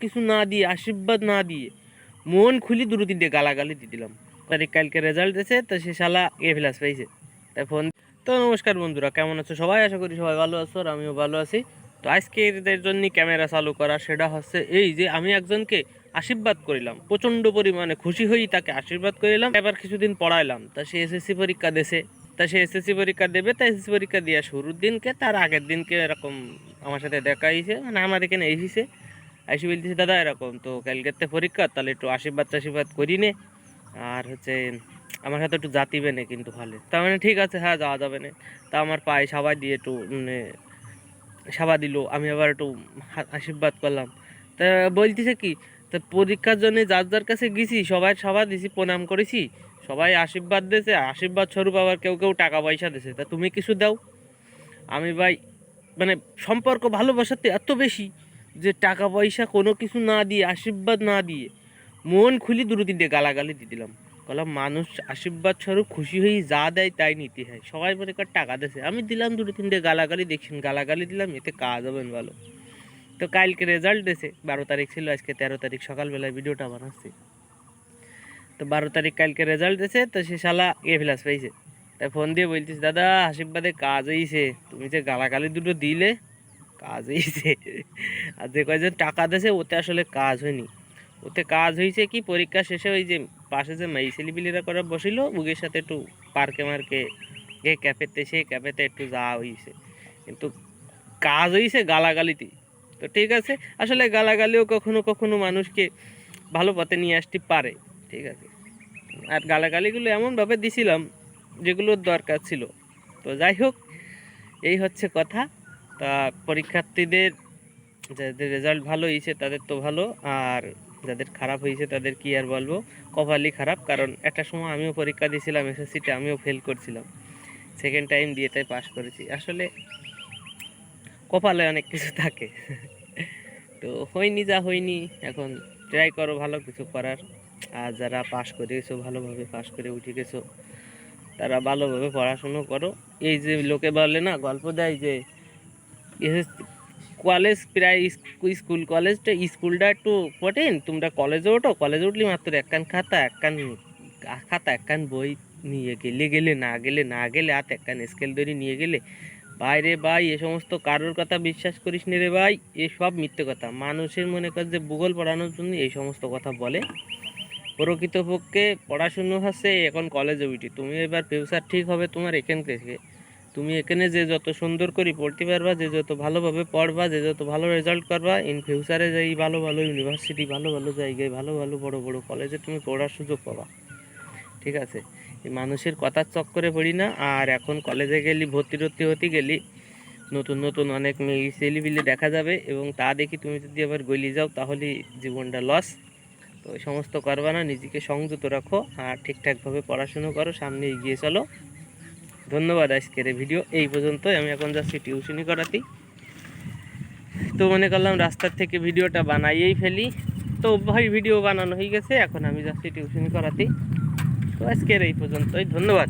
কিছু না দিয়ে, আশীর্বাদ না দিয়ে মন খুলি দুটো তিনটে গালাগালি দিয়ে দিলাম। তারিখ কালকে রেজাল্ট এসে, তো সে শালা A+ পাইছে। তাই ফোন তো নমস্কার বন্ধুরা, কেমন আছো সবাই? আশা করি সবাই ভালো আছো, আর আমিও ভালো আছি। তো আজকে এদের জন্য ক্যামেরা চালু করা, সেটা হচ্ছে এই যে আমি একজনকে আশীর্বাদ করিলাম, প্রচণ্ড পরিমাণে খুশি হয়েই তাকে আশীর্বাদ করিলাম। এবার কিছুদিন পড়াইলাম, তা সে SSC পরীক্ষা দেশে, তা সে SSC পরীক্ষা দেবে। তা SSC পরীক্ষা দেওয়া শুরুর দিনকে, তার আগের দিনকে এরকম আমার সাথে দেখা হয়েছে, মানে আমার এখানে এসেছে। আইসি বলতেছে, দাদা এরকম তো কালকের পরীক্ষা, তাহলে একটু আশীর্বাদ করি নে, আর হচ্ছে আমার সাথে একটু জাতিবে না কিন্তু ভালো। তার মানে ঠিক আছে, হ্যাঁ যাওয়া যাবে না। তা আমার পায়ে সাবাই দিয়ে একটু মানে সাবা দিল, আমি আবার একটু আশীর্বাদ করলাম। তা বলতেছে কি, তা পরীক্ষার জন্য যার যার কাছে গেছি সবাই সাবা দিছি, প্রণাম করেছি, সবাই আশীর্বাদ দিয়েছে, আশীর্বাদ স্বরূপ আবার কেউ কেউ টাকা পয়সা দিয়েছে, তা তুমি কিছু দাও। আমি ভাই মানে সম্পর্ক ভালোবাসাতে এত বেশি যে টাকা পয়সা কোনো কিছু না দিয়ে, আশীর্বাদ না দিয়ে মন খুলি দুটো তিনটে গালাগালি দিয়ে দিলাম। বললাম মানুষ আশীর্বাদ স্বরূপ খুশি হয়ে যা দেয় তাই নিতে হয়। সবাই মনে কর টাকা দিয়েছে, আমি দিলাম দুটো তিনটে গালাগালি, দেখছেন গালাগালি দিলাম, এতে কাজ হবেন ভালো। তো কালকে রেজাল্ট দিয়েছে, 12 তারিখ ছিল, আজকে 13 তারিখ সকালবেলায় ভিডিওটা বানাচ্ছি। তো 12 তারিখ কালকে রেজাল্ট দিয়েছে, তো সে শালা A+ পাইছে। তাই ফোন দিয়ে বলতেছে, দাদা আশীর্বাদে কাজ হয়েছে, তুমি যে গালাগালি দুটো দিলে কাজ হয়েছে। আর যে কয়জন টাকা দিয়েছে ওতে আসলে কাজ হয়নি। ওতে কাজ হয়েছে কি, পরীক্ষা শেষে ওই যে পাশে যে মাই ছেলেপিলেরা করা বসিল, বুকের সাথে একটু পার্কে মার্কে ক্যাফেতে, সেই ক্যাফেতে একটু যাওয়া হয়েছে, কিন্তু কাজ হয়েছে গালাগালিতে। তো ঠিক আছে, আসলে গালাগালিও কখনো কখনো মানুষকে ভালো পথে নিয়ে আসতে পারে, ঠিক আছে। আর গালাগালিগুলো এমনভাবে দিছিলাম যেগুলোর দরকার ছিল। তো যাই হোক, এই হচ্ছে কথা। তা পরীক্ষার্থীদের যাদের রেজাল্ট ভালো হয়েছে তাদের তো ভালো, আর যাদের খারাপ হয়েছে তাদের কি আর বলবো, কপালই খারাপ। কারণ একটা সময় আমিও পরীক্ষা দিয়েছিলাম, SSCতে আমিও ফেল করছিলাম, সেকেন্ড টাইম দিয়ে তাই পাস করেছি। আসলে কপালে অনেক কিছু থাকে। তো হয়নি যা হয়নি, এখন ট্রাই করো ভালো কিছু করার। আর যারা পাস করে গেছো, ভালোভাবে পাস করে উঠে গেছো, তারা ভালোভাবে পড়াশুনো করো। এই যে লোকে বলে না, গল্প দেয় যে কলেজ প্রায় স্কুল কলেজটা, স্কুলটা একটু কঠিন, তোমরা কলেজে ওঠো, কলেজে উঠলে মাত্র একখান খাতা, একখান বই নিয়ে গেলে না গেলে হাতে একখান স্কেল ধরে নিয়ে গেলে। বাইরে ভাই এ সমস্ত কারোর কথা বিশ্বাস করিস নি রে ভাই, এসব মিথ্যে কথা। মানুষের মনে কর যে ভূগোল পড়ানোর জন্য এই সমস্ত কথা বলে। প্রকৃতপক্ষে পড়াশুনো হচ্ছে এখন কলেজে উঠি, তুমি এবার ফিউচার ঠিক হবে তোমার এখান থেকে। তুমি এখানে যে যত সুন্দর করে পড়তে পারবা, যে যত ভালোভাবে পড়বা, যে যত ভালো রেজাল্ট করবা, ইন ফিউচারে যাই ভালো ভালো ইউনিভার্সিটি, ভালো ভালো জায়গায়, ভালো ভালো বড় বড় কলেজে তুমি পড়ার সুযোগ পাবা, ঠিক আছে। এই মানুষের কথার চক্করে পড়ি না। আর এখন কলেজে গেলি, ভর্তি হতে গেলি, নতুন নতুন অনেক মেয়ে ছেলেপিলে দেখা যাবে, এবং তা দেখি তুমি যদি আবার গলি যাও তাহলে জীবনটা লস। তো এই সমস্ত করবা না, নিজেকে সংযত রাখো আর ঠিকঠাকভাবে পড়াশুনো করো, সামনে এগিয়ে চলো। ধন্যবাদ। আজকের এই ভিডিও এই পর্যন্তই। আমি এখন যাচ্ছি টিউশনি করাতে। তো মনে করলাম রাস্তার থেকে ভিডিওটা বানাইয়েই ফেলি। তো ভাই ভিডিও বানানো হয়ে গেছে, এখন আমি যাচ্ছি টিউশনি করাতে। তো আজকের এই পর্যন্তই, ধন্যবাদ।